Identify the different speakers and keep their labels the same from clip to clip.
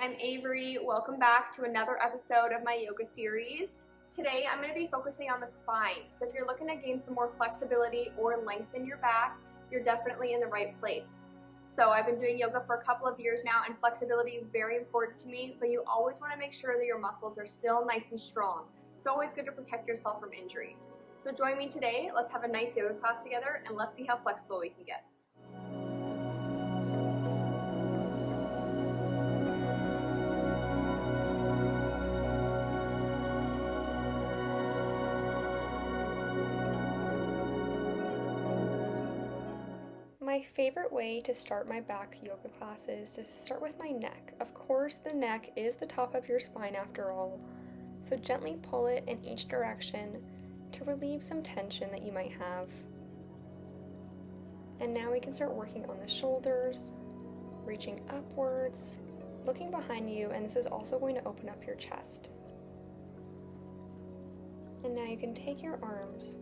Speaker 1: I'm Avery. Welcome back to another episode of my yoga series. Today I'm going to be focusing on the spine. So if you're looking to gain some more flexibility or lengthen your back, you're definitely in the right place. So I've been doing yoga for a couple of years now, and flexibility is very important to me, but you always want to make sure that your muscles are still nice and strong. It's always good to protect yourself from injury. So join me today, let's have a nice yoga class together, and let's see how flexible we can get. My favorite way to start my back yoga classes is to start with my neck. Of course, the neck is the top of your spine after all, so gently pull it in each direction to relieve some tension that you might have. And now we can start working on the shoulders, reaching upwards, looking behind you, and this is also going to open up your chest. And now you can take your arms,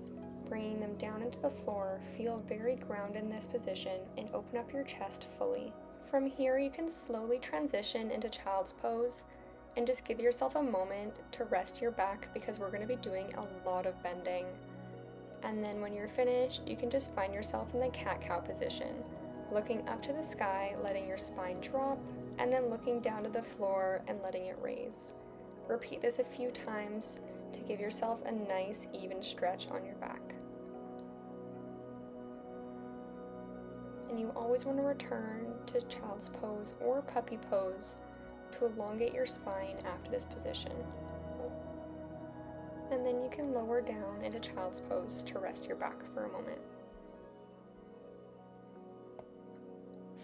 Speaker 1: bringing them down into the floor, feel very grounded in this position, and open up your chest fully. From here, you can slowly transition into child's pose and just give yourself a moment to rest your back because we're going to be doing a lot of bending. And then when you're finished, you can just find yourself in the cat-cow position, looking up to the sky, letting your spine drop, and then looking down to the floor and letting it raise. Repeat this a few times to give yourself a nice even stretch on your back. And you always want to return to child's pose or puppy pose to elongate your spine after this position. And then you can lower down into child's pose to rest your back for a moment.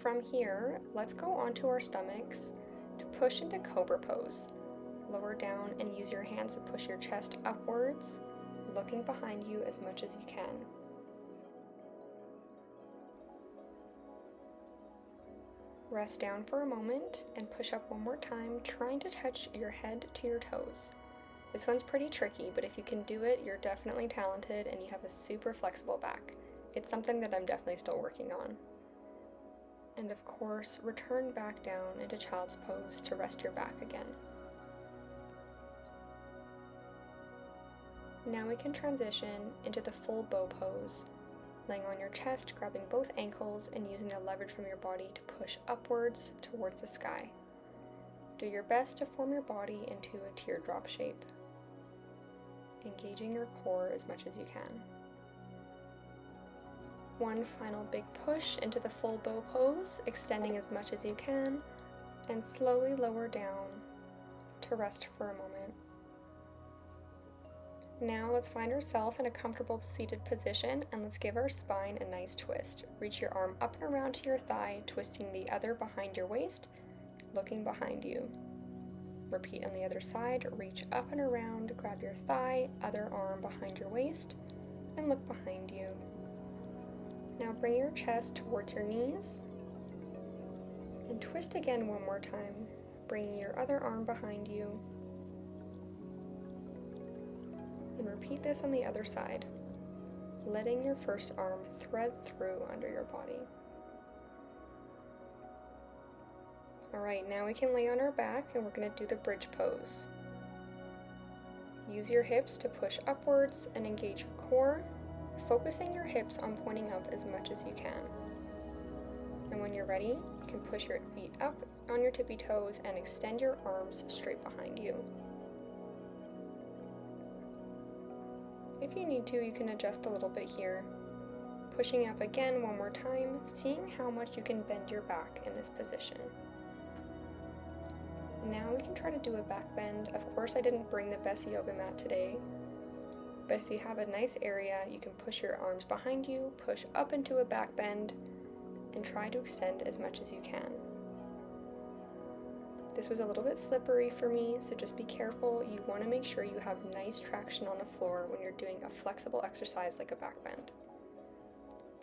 Speaker 1: From here, let's go onto our stomachs to push into cobra pose. Lower down and use your hands to push your chest upwards, looking behind you as much as you can. Rest down for a moment and push up one more time, trying to touch your head to your toes. This one's pretty tricky, but if you can do it, you're definitely talented and you have a super flexible back. It's something that I'm definitely still working on. And of course, return back down into child's pose to rest your back again. Now we can transition into the full bow pose, laying on your chest, grabbing both ankles, and using the leverage from your body to push upwards towards the sky. Do your best to form your body into a teardrop shape, engaging your core as much as you can. One final big push into the full bow pose, extending as much as you can, and slowly lower down to rest for a moment. Now let's find ourselves in a comfortable seated position and let's give our spine a nice twist. Reach your arm up and around to your thigh, twisting the other behind your waist, looking behind you. Repeat on the other side, reach up and around, grab your thigh, other arm behind your waist, and look behind you. Now bring your chest towards your knees, and twist again one more time, bringing your other arm behind you. And repeat this on the other side, letting your first arm thread through under your body. Alright, now we can lay on our back and we're going to do the bridge pose. Use your hips to push upwards and engage your core, focusing your hips on pointing up as much as you can. And when you're ready, you can push your feet up on your tippy toes and extend your arms straight behind you. If you need to, you can adjust a little bit here. Pushing up again one more time, seeing how much you can bend your back in this position. Now we can try to do a back bend. Of course, I didn't bring the best yoga mat today, but if you have a nice area, you can push your arms behind you, push up into a back bend, and try to extend as much as you can. This was a little bit slippery for me, so just be careful. You want to make sure you have nice traction on the floor when you're doing a flexible exercise like a back bend.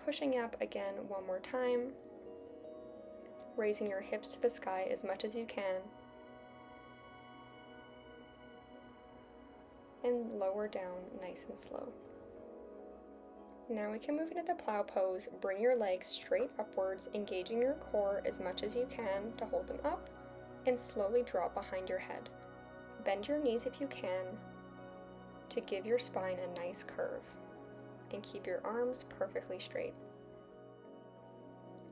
Speaker 1: Pushing up again one more time, raising your hips to the sky as much as you can, and lower down nice and slow. Now we can move into the plow pose. Bring your legs straight upwards, engaging your core as much as you can to hold them up, and slowly drop behind your head. Bend your knees if you can to give your spine a nice curve, and keep your arms perfectly straight.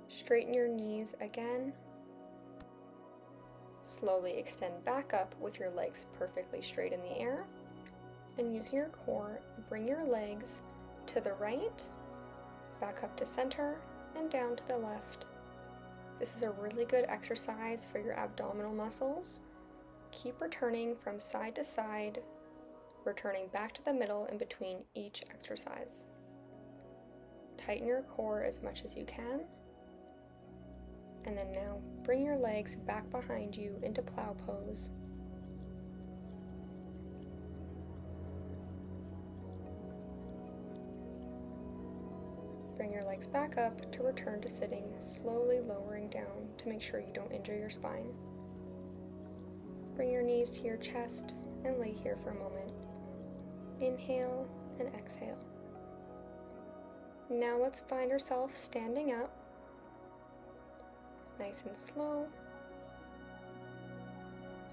Speaker 1: Straighten your knees again. Slowly extend back up with your legs perfectly straight in the air, and using your core, bring your legs to the right, back up to center, and down to the left. This is a really good exercise for your abdominal muscles. Keep returning from side to side, returning back to the middle in between each exercise. Tighten your core as much as you can. And then now bring your legs back behind you into plow pose. Bring your legs back up to return to sitting, slowly lowering down to make sure you don't injure your spine. Bring your knees to your chest and lay here for a moment. Inhale and exhale. Now let's find ourselves standing up, nice and slow,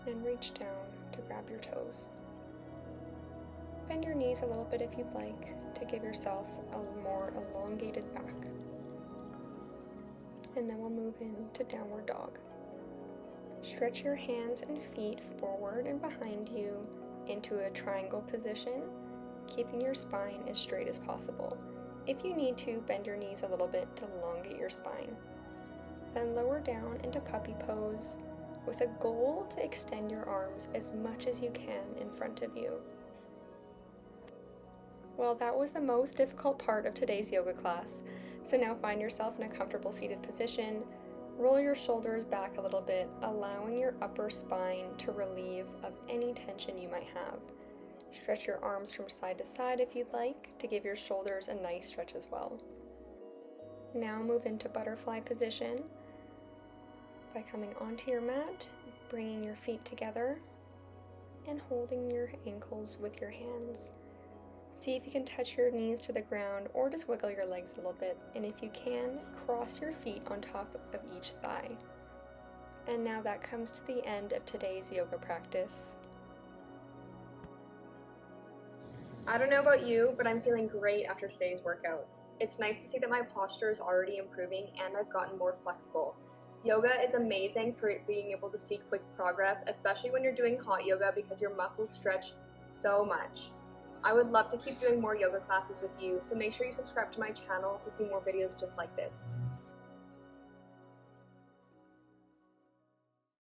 Speaker 1: and reach down to grab your toes. Bend your knees a little bit if you'd like to give yourself a more elongated back. And then we'll move into downward dog. Stretch your hands and feet forward and behind you into a triangle position, keeping your spine as straight as possible. If you need to, bend your knees a little bit to elongate your spine. Then lower down into puppy pose with a goal to extend your arms as much as you can in front of you. Well, that was the most difficult part of today's yoga class. So now find yourself in a comfortable seated position. Roll your shoulders back a little bit, allowing your upper spine to relieve of any tension you might have. Stretch your arms from side to side if you'd like to give your shoulders a nice stretch as well. Now move into butterfly position by coming onto your mat, bringing your feet together, and holding your ankles with your hands. See if you can touch your knees to the ground or just wiggle your legs a little bit, and if you can, cross your feet on top of each thigh. And now that comes to the end of today's yoga practice. I don't know about you, but I'm feeling great after today's workout. It's nice to see that my posture is already improving and I've gotten more flexible. Yoga is amazing for being able to see quick progress, especially when you're doing hot yoga because your muscles stretch so much. I would love to keep doing more yoga classes with you, so make sure you subscribe to my channel to see more videos just like this.